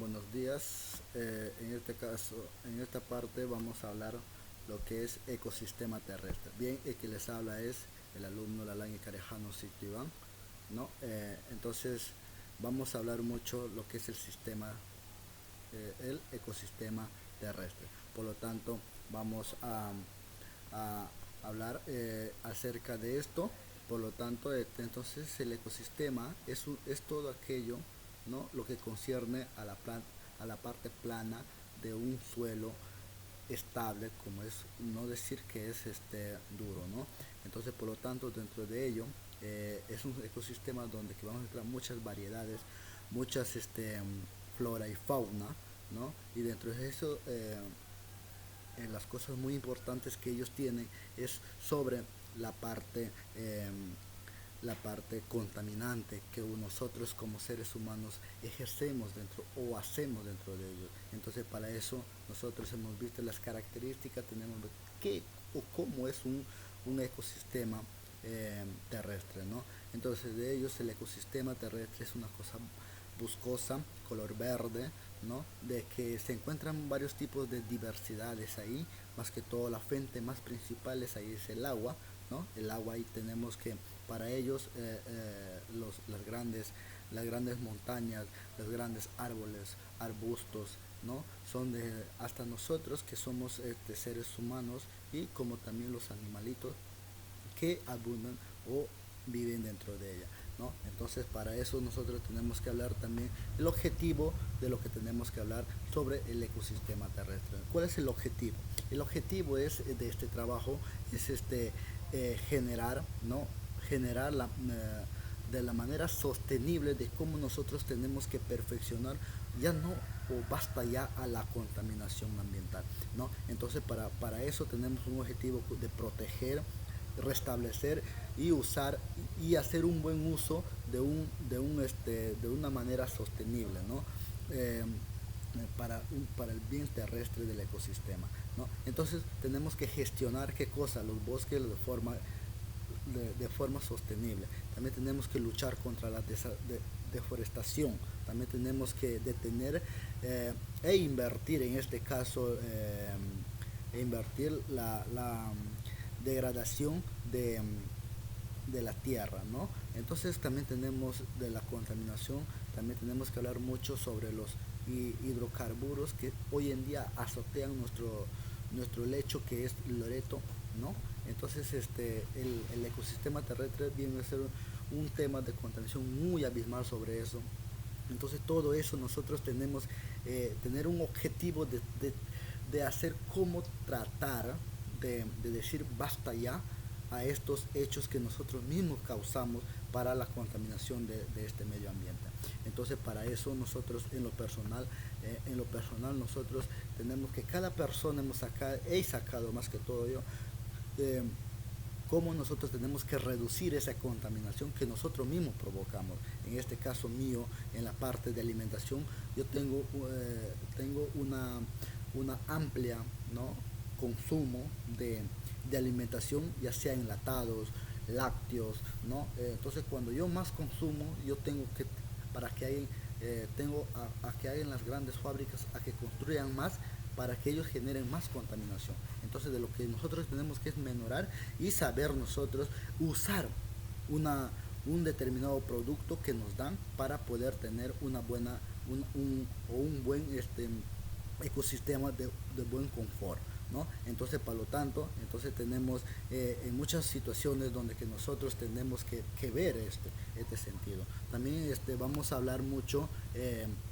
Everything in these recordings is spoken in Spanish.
Buenos días. En este caso, en esta parte vamos a hablar lo que es ecosistema terrestre. Bien, el que les habla es el alumno Lalán y Carejano Sito Iván, ¿no? Entonces vamos a hablar mucho lo que es el ecosistema terrestre. Por lo tanto, vamos a hablar acerca de esto. Por lo tanto, entonces el ecosistema es todo aquello, ¿no? Lo que concierne a la parte plana de un suelo estable, como es, no decir que es duro, ¿no? Entonces, por lo tanto, dentro de ello, es un ecosistema donde que vamos a encontrar muchas variedades, muchas flora y fauna, ¿no? Y dentro de eso, las cosas muy importantes que ellos tienen es sobre la parte la parte contaminante que nosotros como seres humanos ejercemos dentro o hacemos dentro de ellos. Entonces para eso nosotros hemos visto las características, tenemos qué o cómo es un ecosistema terrestre, ¿no? Entonces de ellos el ecosistema terrestre es una cosa buscosa, color verde, ¿no? De que se encuentran varios tipos de diversidades ahí, más que todo la fuente más principal es ahí es el agua, ¿no? El agua ahí tenemos que para ellos las grandes montañas, los grandes árboles, arbustos, ¿no? Son de hasta nosotros que somos seres humanos y como también los animalitos que abundan o viven dentro de ella, ¿no? Entonces para eso nosotros tenemos que hablar también el objetivo de lo que tenemos que hablar sobre el ecosistema terrestre. ¿Cuál es el objetivo? El objetivo es de este trabajo es generar, ¿no? Generar de la manera sostenible de cómo nosotros tenemos que perfeccionar ya no o basta ya a la contaminación ambiental, ¿no? Entonces para eso tenemos un objetivo de proteger, restablecer y usar y hacer un buen uso de una manera sostenible, ¿no? Eh, para el bien terrestre del ecosistema, ¿no? Entonces tenemos que gestionar qué cosa, los bosques de forma sostenible. También tenemos que luchar contra la deforestación. También tenemos que detener e invertir, en este caso, invertir la degradación de la tierra, ¿no? Entonces también tenemos de la contaminación, también tenemos que hablar mucho sobre los hidrocarburos que hoy en día azotean nuestro lecho que es Loreto, ¿no? Entonces el ecosistema terrestre viene a ser un tema de contaminación muy abismal sobre eso. Entonces todo eso nosotros tenemos tener un objetivo de hacer cómo tratar de decir basta ya a estos hechos que nosotros mismos causamos para la contaminación de este medio ambiente. Entonces para eso nosotros en lo personal nosotros tenemos que cada persona he sacado más que todo yo, eh, cómo nosotros tenemos que reducir esa contaminación que nosotros mismos provocamos. En este caso mío, en la parte de alimentación, yo tengo una amplia, ¿no? Consumo de alimentación, ya sea enlatados, lácteos, ¿no? Entonces cuando yo más consumo, yo tengo que, para que hay, tengo a que hagan las grandes fábricas, a que construyan más para que ellos generen más contaminación. Entonces de lo que nosotros tenemos que es menorar y saber nosotros usar una, un determinado producto que nos dan para poder tener una buena o un buen ecosistema de buen confort, ¿no? Entonces, por lo tanto, entonces tenemos en muchas situaciones donde que nosotros tenemos que ver este sentido. También vamos a hablar mucho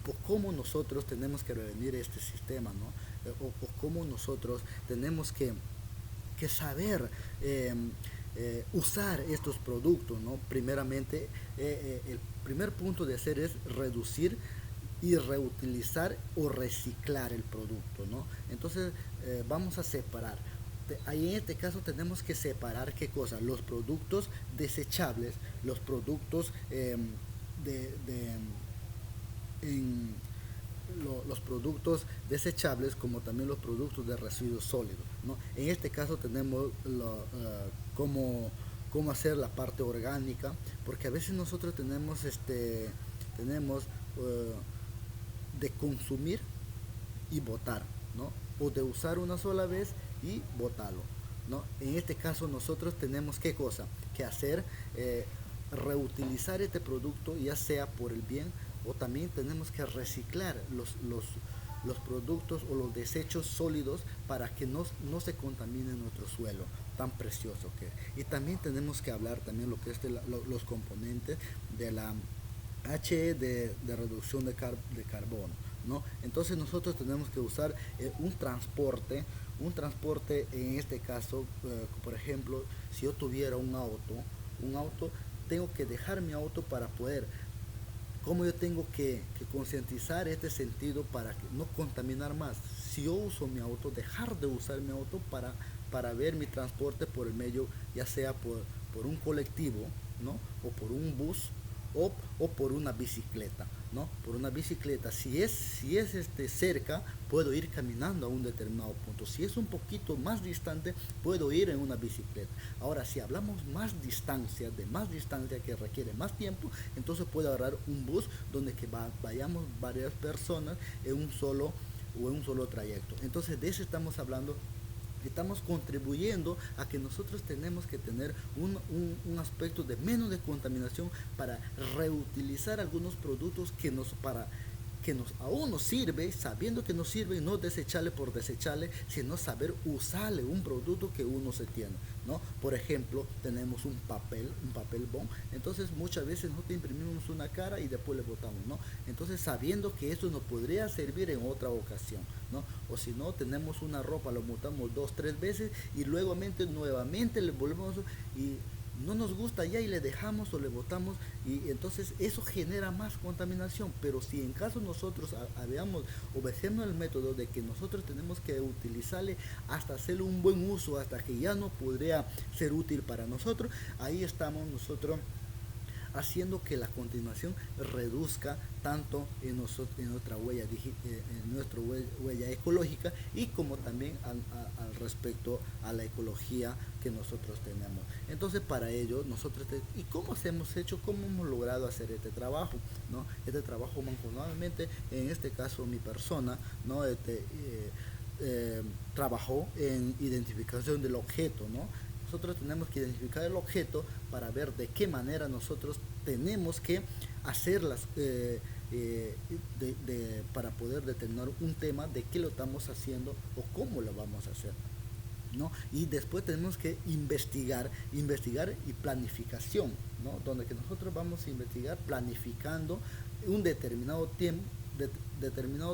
por cómo nosotros tenemos que prevenir este sistema, ¿no? O cómo nosotros tenemos que saber usar estos productos, ¿no? Primeramente, el primer punto de hacer es reducir y reutilizar o reciclar el producto, ¿no? Entonces vamos a separar. Ahí en este caso tenemos que separar qué cosa, los productos desechables, los productos de en los productos desechables como también los productos de residuos sólidos, ¿no? En este caso tenemos cómo hacer la parte orgánica, porque a veces nosotros tenemos de consumir y botar, ¿no? O de usar una sola vez y botarlo, ¿no? En este caso nosotros tenemos qué cosa que hacer, reutilizar este producto, ya sea por el bien, o también tenemos que reciclar los productos o los desechos sólidos para que no se contamine nuestro suelo tan precioso que es. Y también tenemos que hablar también lo que es los componentes de la de reducción de carbono, ¿no? Entonces nosotros tenemos que usar un transporte en este caso, por ejemplo, si yo tuviera un auto, tengo que dejar mi auto para poder, cómo yo tengo que concientizar este sentido para no contaminar más. Si yo uso mi auto, dejar de usar mi auto para ver mi transporte por el medio, ya sea por un colectivo, ¿no? O por un bus, o por una bicicleta, ¿no? Por una bicicleta, si es cerca, puedo ir caminando a un determinado punto. Si es un poquito más distante, puedo ir en una bicicleta. Ahora, si hablamos de más distancia que requiere más tiempo, entonces puedo agarrar un bus donde vayamos varias personas en un solo trayecto. Entonces, de eso estamos hablando. Estamos contribuyendo a que nosotros tenemos que tener un aspecto de menos de contaminación para reutilizar algunos productos que aún nos sirve, sabiendo que nos sirve, y no desecharle por desecharle, sino saber usarle un producto que uno se tiene, ¿no? Por ejemplo, tenemos un papel bond, entonces muchas veces nosotros imprimimos una cara y después le botamos, ¿no? Entonces, sabiendo que esto nos podría servir en otra ocasión, ¿no? O si no, tenemos una ropa, lo botamos 2, 3 veces y luego nuevamente le volvemos y no nos gusta ya y le dejamos o le botamos, y entonces eso genera más contaminación. Pero si en caso nosotros obedecemos el método de que nosotros tenemos que utilizarle hasta hacerle un buen uso, hasta que ya no podría ser útil para nosotros, ahí estamos nosotros haciendo que la continuación reduzca tanto en nuestra huella ecológica, y como también al respecto a la ecología que nosotros tenemos. Entonces, para ello nosotros, ¿y cómo hemos logrado hacer este trabajo, ¿no? Este trabajo mancomunadamente, en este caso mi persona, ¿no? Trabajó en identificación del objeto, ¿no? Nosotros tenemos que identificar el objeto para ver de qué manera nosotros tenemos que hacerlas, para poder determinar un tema de qué lo estamos haciendo o cómo lo vamos a hacer, ¿no? Y después tenemos que investigar y planificación, ¿no? Donde que nosotros vamos a investigar planificando un determinado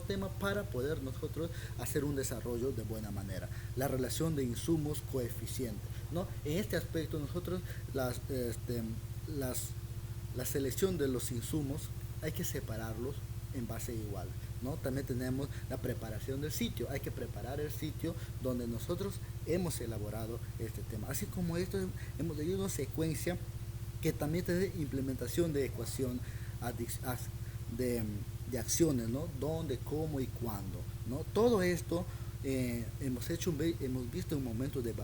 tema para poder nosotros hacer un desarrollo de buena manera. La relación de insumos coeficientes, ¿no? En este aspecto nosotros las, la selección de los insumos hay que separarlos en base igual, ¿no? También tenemos la preparación del sitio, hay que preparar el sitio donde nosotros hemos elaborado este tema. Así como esto, hemos tenido una secuencia que también tiene implementación de ecuación de, de acciones, ¿no? Dónde, cómo y cuándo, ¿no? Todo esto, hemos visto un momento de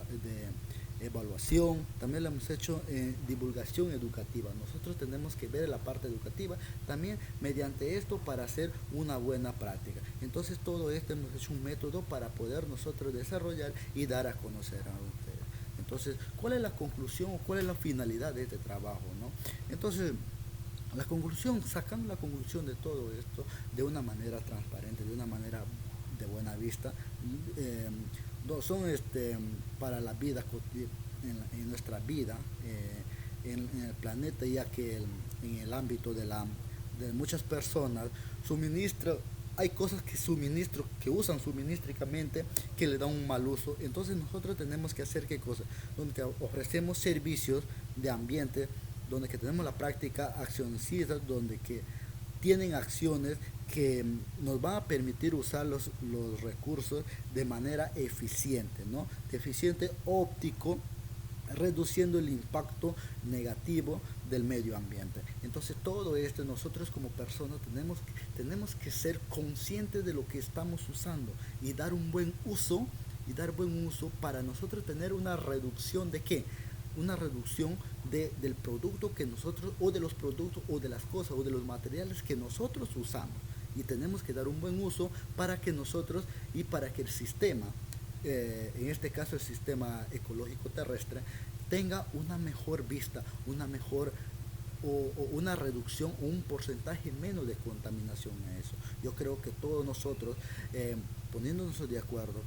evaluación, también lo hemos hecho en divulgación educativa. Nosotros tenemos que ver la parte educativa también mediante esto para hacer una buena práctica. Entonces, todo esto hemos hecho un método para poder nosotros desarrollar y dar a conocer a ustedes. Entonces, ¿cuál es la conclusión o cuál es la finalidad de este trabajo, ¿no? Entonces, sacando la conclusión de todo esto de una manera transparente, de una manera de buena vista, eh, son para la vida en nuestra vida, en el planeta, ya que en el ámbito de muchas personas hay cosas que usan suministricamente, que le dan un mal uso. Entonces nosotros tenemos que hacer qué cosa, donde ofrecemos servicios de ambiente, donde que tenemos la práctica accionista, donde que tienen acciones que nos van a permitir usar los recursos de manera eficiente, ¿no? Eficiente óptico, reduciendo el impacto negativo del medio ambiente. Entonces, todo esto nosotros como personas tenemos que ser conscientes de lo que estamos usando y dar un buen uso, para nosotros tener una reducción de qué, una reducción del producto que nosotros, o de los productos, o de las cosas, o de los materiales que nosotros usamos. y tenemos que dar un buen uso para que nosotros y para que el sistema, en este caso el sistema ecológico terrestre, tenga una mejor vista, una mejor o una reducción, un porcentaje menos de contaminación a eso. Yo creo que todos nosotros, poniéndonos de acuerdo,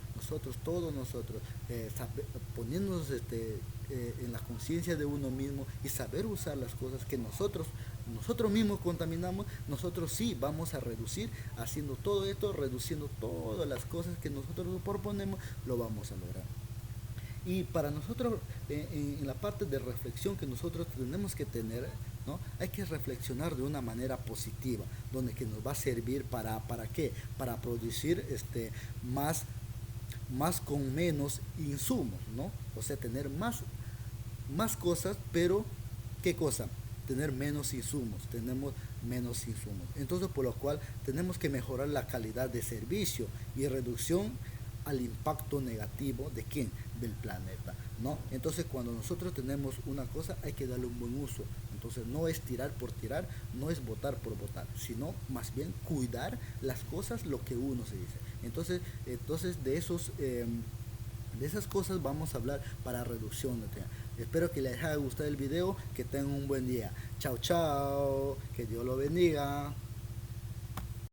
todos nosotros, poniéndonos en la conciencia de uno mismo y saber usar las cosas que nosotros mismos contaminamos, nosotros sí vamos a reducir, haciendo todo esto, reduciendo todas las cosas que nosotros proponemos, lo vamos a lograr. Y para nosotros, en la parte de reflexión que nosotros tenemos que tener, ¿no? Hay que reflexionar de una manera positiva, donde que nos va a servir ¿para qué? Para producir más con menos insumos, ¿no? O sea, tener más cosas, pero ¿qué cosa? Tener menos insumos, tenemos menos insumos. Entonces, por lo cual tenemos que mejorar la calidad de servicio y reducción al impacto negativo de quién, del planeta, ¿no? Entonces, cuando nosotros tenemos una cosa, hay que darle un buen uso. Entonces, no es tirar por tirar, no es votar por votar, sino más bien cuidar las cosas, lo que uno se dice. Entonces de esas cosas vamos a hablar para reducción de tema. Espero que les haya gustado el video, que tengan un buen día. Chao, chao, que Dios lo bendiga.